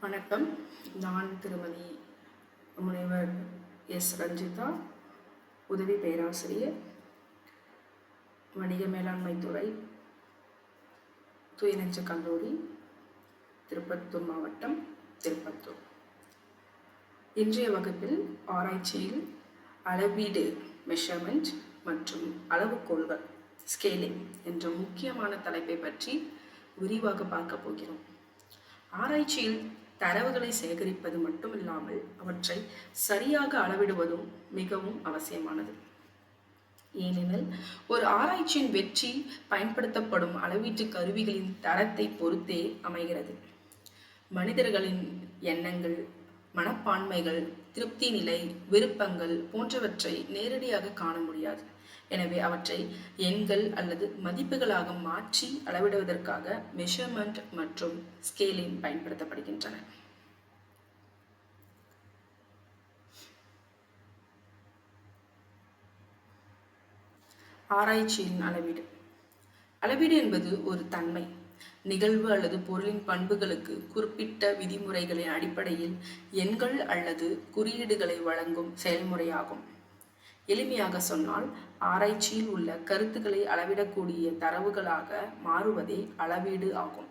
வணக்கம். நான் திருமதி முனைவர் எஸ். ரஞ்சிதா, உதவி பேராசிரியர், வணிக மேலாண்மை துறை, தூயநெஞ்ச கல்லூரி, திருப்பத்தூர் மாவட்டம், திருப்பத்தூர். இன்றைய வகுப்பில் ஆராய்ச்சியில் அளவீடு மெஷர்மெண்ட் மற்றும் அளவுகோல்கள் ஸ்கேலிங் என்ற முக்கியமான தலைப்பை பற்றி விரிவாக பார்க்க போகிறோம். ஆராய்ச்சியில் தரவுகளை சேகரிப்பது மட்டுமில்லாமல் அவற்றை சரியாக அளவிடுவதும் மிகவும் அவசியமானது. ஏனெனில் ஒரு ஆராய்ச்சியின் வெற்றி பயன்படுத்தப்படும் அளவீட்டு கருவிகளின் தரத்தை பொறுத்தே அமைகிறது. மனிதர்களின் எண்ணங்கள், மனப்பான்மைகள், திருப்தி நிலை, விருப்பங்கள் போன்றவற்றை நேரடியாக காண முடியாது. எனவே அவற்றை எண்கள் அல்லது மதிப்புகளாக மாற்றி அளவிடுவதற்காக மெஷர்மெண்ட் மற்றும் ஸ்கேலிங் பயன்படுத்தப்படுகின்றன. ஆராய்ச்சியின் அளவீடு. அளவீடு என்பது ஒரு தன்மை, நிகழ்வு அல்லது பொருளின் பண்புகளுக்கு குறிப்பிட்ட விதிமுறைகளின் அடிப்படையில் எண்கள் அல்லது குறியீடுகளை வழங்கும் செயல்முறையாகும். எளிமையாக சொன்னால், ஆராய்ச்சியில் உள்ள கருத்துக்களை அளவிடக்கூடிய தரவுகளாக மாறுவதே அளவீடு ஆகும்.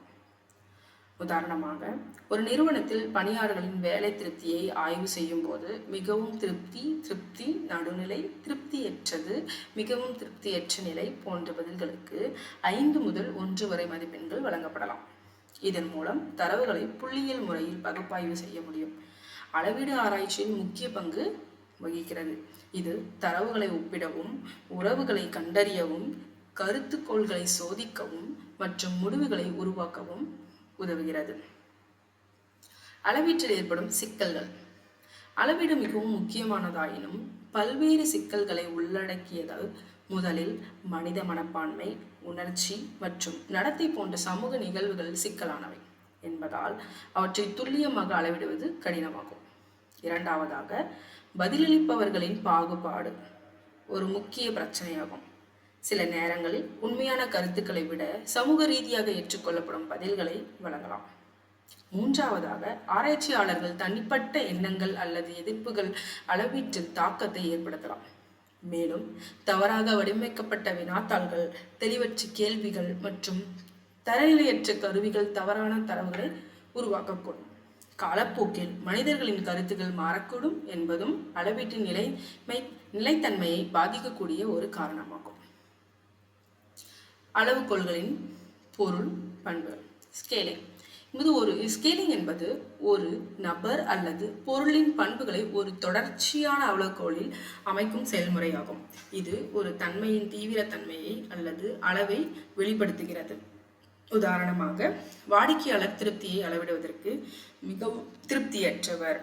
உதாரணமாக, ஒரு நிறுவனத்தில் பணியாளர்களின் வேலை திருப்தியை ஆய்வு செய்யும் போது மிகவும் திருப்தி, நடுநிலை, திருப்தியற்றது, மிகவும் திருப்தியற்ற நிலை போன்ற பதில்களுக்கு 5 முதல் 1 வரை மதிப்பெண்கள் வழங்கப்படலாம். இதன் மூலம் தரவுகளை புள்ளியியல் முறையில் பகுப்பாய்வு செய்ய முடியும். அளவீடு ஆராய்ச்சியில் முக்கிய பங்கு வகிக்கிறது. இது தரவுகளை ஒப்பிடவும், உறவுகளை கண்டறியவும், கருத்துக்கோள்களை சோதிக்கவும் மற்றும் முடிவுகளை உருவாக்கவும் உதவுகிறது. அளவீட்டில் ஏற்படும் சிக்கல்கள். அளவீடு மிகவும் முக்கியமானதாயினும் பல்வேறு சிக்கல்களை உள்ளடக்கியதால் முதலில் மனித மனப்பான்மை, உணர்ச்சி மற்றும் நடத்தை போன்ற சமூக நிகழ்வுகள் சிக்கலானவை என்பதால் அவற்றை துல்லியமாக அளவிடுவது கடினமாகும். இரண்டாவதாக, பதிலளிப்பவர்களின் பாகுபாடு ஒரு முக்கிய பிரச்சனையாகும். சில நேரங்களில் உண்மையான கருத்துக்களை விட சமூக ரீதியாக ஏற்றுக்கொள்ளப்படும் பதில்களை வழங்கலாம். மூன்றாவதாக, ஆராய்ச்சியாளர்கள் தனிப்பட்ட எண்ணங்கள் அல்லது எதிர்ப்புகள் அளவீட்டில் தாக்கத்தை ஏற்படுத்தலாம். மேலும் தவறாக வடிவமைக்கப்பட்ட வினாத்தாள்கள், தெளிவற்ற கேள்விகள் மற்றும் தரநிலையற்ற கருவிகள் தவறான தரவுகளை உருவாக்கக்கூடும். காலப்போக்கில் மனிதர்களின் கருத்துக்கள் மாறக்கூடும் என்பதும் அளவீட்டின் நிலைத்தன்மையை பாதிக்கக்கூடிய ஒரு காரணமாகும். அளவுகோல்களின் பொருள் பண்புகள். ஸ்கேலிங் என்பது ஒரு நபர் அல்லது பொருளின் பண்புகளை ஒரு தொடர்ச்சியான அளவுகோலில் அமைக்கும் செயல்முறையாகும். இது ஒரு தன்மையின் தீவிரத்தன்மையை அல்லது அளவை வெளிப்படுத்துகிறது. உதாரணமாக, வாடிக்கையாளர் திருப்தியை அளவிடுவதற்கு மிகவும் திருப்தியற்றவர்,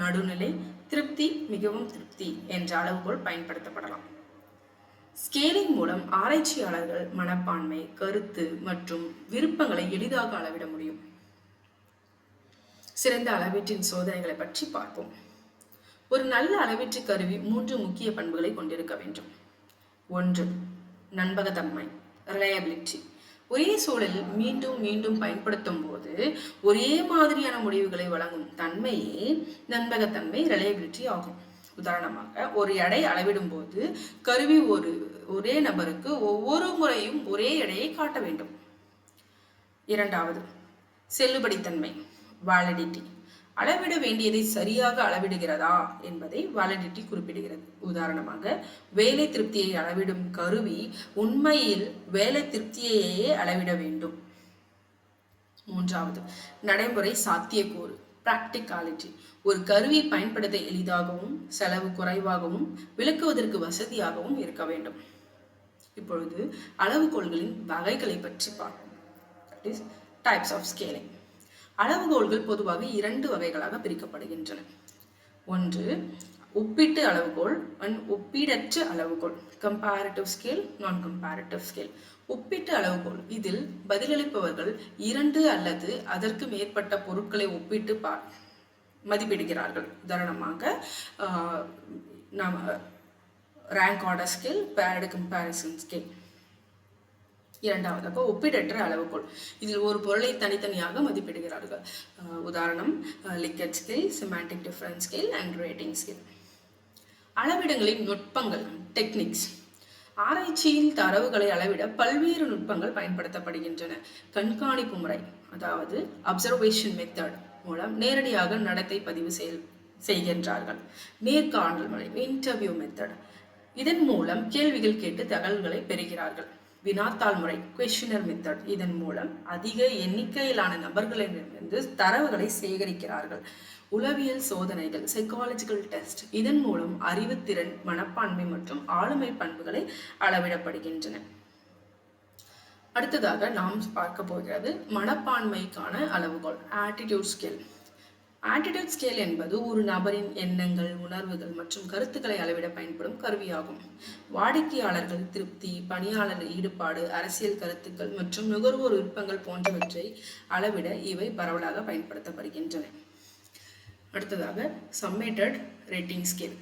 நடுநிலை, திருப்தி, மிகவும் திருப்தி என்ற அளவுகோல் பயன்படுத்தப்படலாம். ஸ்கேலிங் மூலம் ஆராய்ச்சியாளர்கள் மனப்பான்மை, கருத்து மற்றும் விருப்பங்களை எளிதாக அளவிட முடியும். சிறந்த அளவீட்டின் சோதனைகளை பற்றி பார்ப்போம். ஒரு நல்ல அளவீட்டு கருவி 3 முக்கிய பண்புகளை கொண்டிருக்க வேண்டும். 1. நம்பகத்தன்மை, ரிலையபிலிட்டி. ஒரே சூழலில் மீண்டும் மீண்டும் பயன்படுத்தும் போது ஒரே மாதிரியான முடிவுகளை வழங்கும் தன்மையே நம்பகத்தன்மை, ரிலையபிலிட்டி ஆகும். உதாரணமாக, ஒரு எடை அளவிடும் போது கருவி ஒரே நபருக்கு ஒவ்வொரு முறையும் ஒரே எடையை காட்ட வேண்டும். 2. செல்லுபடித்தன்மை, வாலிடிட்டி. அளவிட வேண்டியதை சரியாக அளவிடுகிறதா என்பதை வாலிடிட்டி குறிப்பிடுகிறது. உதாரணமாக, வேலை திருப்தியை அளவிடும் கருவி உண்மையில் வேலை திருப்தியையே அளவிட வேண்டும். 3. நடைமுறை சாத்தியக்கூறு, பிராக்டிகாலிட்டி. ஒரு கருவி பயன்படுத்த எளிதாகவும், செலவு குறைவாகவும், விளக்குவதற்கு வசதியாகவும் இருக்க வேண்டும். இப்பொழுது அளவுகோல்களின் வகைகளை பற்றி பார்ப்போம். Types of scaling. அளவுகோல்கள் பொதுவாக 2 வகைகளாக பிரிக்கப்படுகின்றன. 1. ஒப்பீட்டு அளவுகோல், ஒப்பீடற்ற அளவுகோல், கம்பேரிட்டிவ் ஸ்கேல், நான் கம்பேரிட்டிவ் ஸ்கேல். ஒப்பீட்டு அளவுகோல் இதில் பதிலளிப்பவர்கள் 2 அல்லது அதற்கு மேற்பட்ட பொருட்களை ஒப்பிட்டு மதிப்பிடுகிறார்கள். உதாரணமாக, நாம் rank order scale, paired comparison scale. இரண்டாவதாக ஒப்பீடற்ற அளவுகோல். இதில் ஒரு பொருளை தனித்தனியாக மதிப்பிடுகிறார்கள். உதாரணம் Likert scale, semantic difference scale and rating scale. அளவிடங்களின் நுட்பங்கள், டெக்னிக்ஸ். ஆராய்ச்சியில் தரவுகளை அளவிட பல்வேறு நுட்பங்கள் பயன்படுத்தப்படுகின்றன. கண்காணிப்பு முறை, அதாவது அப்சர்வேஷன் மெத்தட் மூலம் நேரடியாக நடத்தை பதிவு செய்கின்றார்கள். நேர்காணல் முறை, இன்டர்வியூ மெத்தட், இதன் மூலம் கேள்விகள் கேட்டு தகவல்களை பெறுகிறார்கள். வினாத்தாள் முறை, கொஸ்டினர் மெத்தட், இதன் மூலம் அதிக எண்ணிக்கையிலான நபர்களிடமிருந்து தரவுகளை சேகரிக்கிறார்கள். உளவியல் சோதனைகள், சைக்காலஜிக்கல் டெஸ்ட், இதன் மூலம் அறிவுத்திறன், மனப்பான்மை மற்றும் ஆளுமை பண்புகளை அளவிடப்படுகின்றன. அடுத்ததாக நாம் பார்க்க போகிறது மனப்பான்மைக்கான அளவுகோல், ஆட்டிடியூட் ஸ்கேல். ஆட்டிடியூட் ஸ்கேல் என்பது ஒரு நபரின் எண்ணங்கள், உணர்வுகள் மற்றும் கருத்துக்களை அளவிட பயன்படும் கருவியாகும். வாடிக்கையாளர்கள் திருப்தி, பணியாளர் ஈடுபாடு, அரசியல் கருத்துக்கள் மற்றும் நுகர்வோர் விருப்பங்கள் போன்றவற்றை அளவிட இவை பரவலாக பயன்படுத்தப்படுகின்றன. அடுத்ததாக சம்மேட்டட் ரேட்டிங் ஸ்கேல்.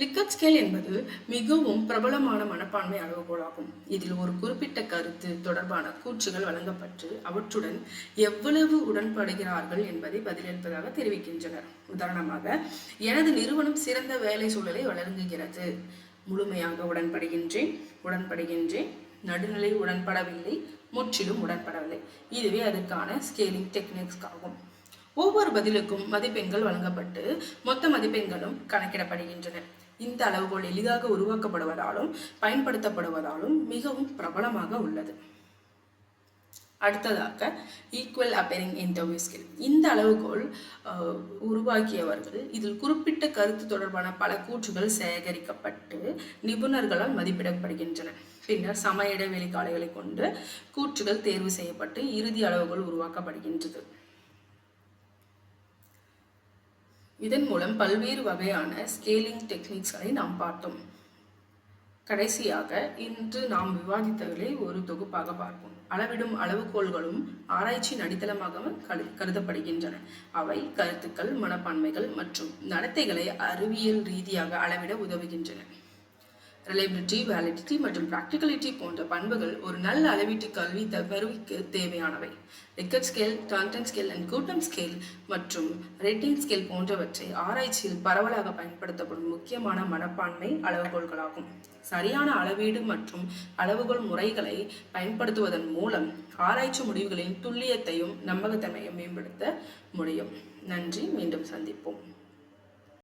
லிக்கட் ஸ்கேல் என்பது மிகவும் பிரபலமான மனப்பான்மை அளவுகோலாகும். இதில் ஒரு குறிப்பிட்ட கருத்து தொடர்பான கூற்றுகள் வழங்கப்பட்டு அவற்றுடன் எவ்வளவு உடன்படுகிறார்கள் என்பதை பதிலளிப்பதாக தெரிவிக்கின்றனர். உதாரணமாக, எனது நிறுவனம் சிறந்த வேலை சூழலை வழங்குகிறது, முழுமையாக உடன்படுகின்றேன், நடுநிலை உடன்படவில்லை, முற்றிலும் உடன்படவில்லை. இதுவே அதற்கான ஸ்கேலிங் டெக்னிக்ஸ் ஆகும். ஒவ்வொரு பதிலுக்கும் மதிப்பெண்கள் வழங்கப்பட்டு மொத்த மதிப்பெண்களும் கணக்கிடப்படுகின்றன. இந்த அளவுகோல் எளிதாக உருவாக்கப்படுவதாலும் பயன்படுத்தப்படுவதாலும் மிகவும் பிரபலமாக உள்ளது. அடுத்ததாக ஈக்குவல் அப்பேரிங் இன்டர்வியூ ஸ்கில். இந்த அளவுகோல் உருவாக்கியவர்கள் இதில் குறிப்பிட்ட கருத்து தொடர்பான பல கூற்றுகள் சேகரிக்கப்பட்டு நிபுணர்களால் மதிப்பிடப்படுகின்றன. பின்னர் சம இடைவெளி காலைகளை கொண்டு கூற்றுகள் தேர்வு செய்யப்பட்டு இறுதி அளவுகோல் உருவாக்கப்படுகின்றது. இதன் மூலம் பல்வேறு வகையான ஸ்கேலிங் டெக்னிக்ஸ்களை நாம் பார்த்தோம். கடைசியாக இன்று நாம் விவாதித்தவர்களை ஒரு தொகுப்பாக பார்ப்போம். அளவிடும் அளவுகோல்களும் ஆராய்ச்சியின் அடித்தளமாக கருதப்படுகின்றன. அவை கருத்துக்கள், மனப்பான்மைகள் மற்றும் நடத்தைகளை அறிவியல் ரீதியாக அளவிட உதவுகின்றன. ரிலையபிலிட்டி, வேலிடிட்டி மற்றும் பிராக்டிகலிட்டி போன்ற பண்புகள் ஒரு நல்ல அளவீட்டு கருவிக்கு தேவையானவை. லிக்கட் ஸ்கேல், டால்டன் ஸ்கேல் அண்ட் கூட்டம் ஸ்கேல் மற்றும் ரேட்டிங் ஸ்கேல் போன்றவற்றை ஆராய்ச்சியில் பரவலாக பயன்படுத்தப்படும் முக்கியமான மனப்பான்மை அளவுகோல்களாகும். சரியான அளவீடு மற்றும் அளவுகோல் முறைகளை பயன்படுத்துவதன் மூலம் ஆராய்ச்சி முடிவுகளின் துல்லியத்தையும் நம்பகத்தன்மையும் மேம்படுத்த முடியும். நன்றி. மீண்டும் சந்திப்போம்.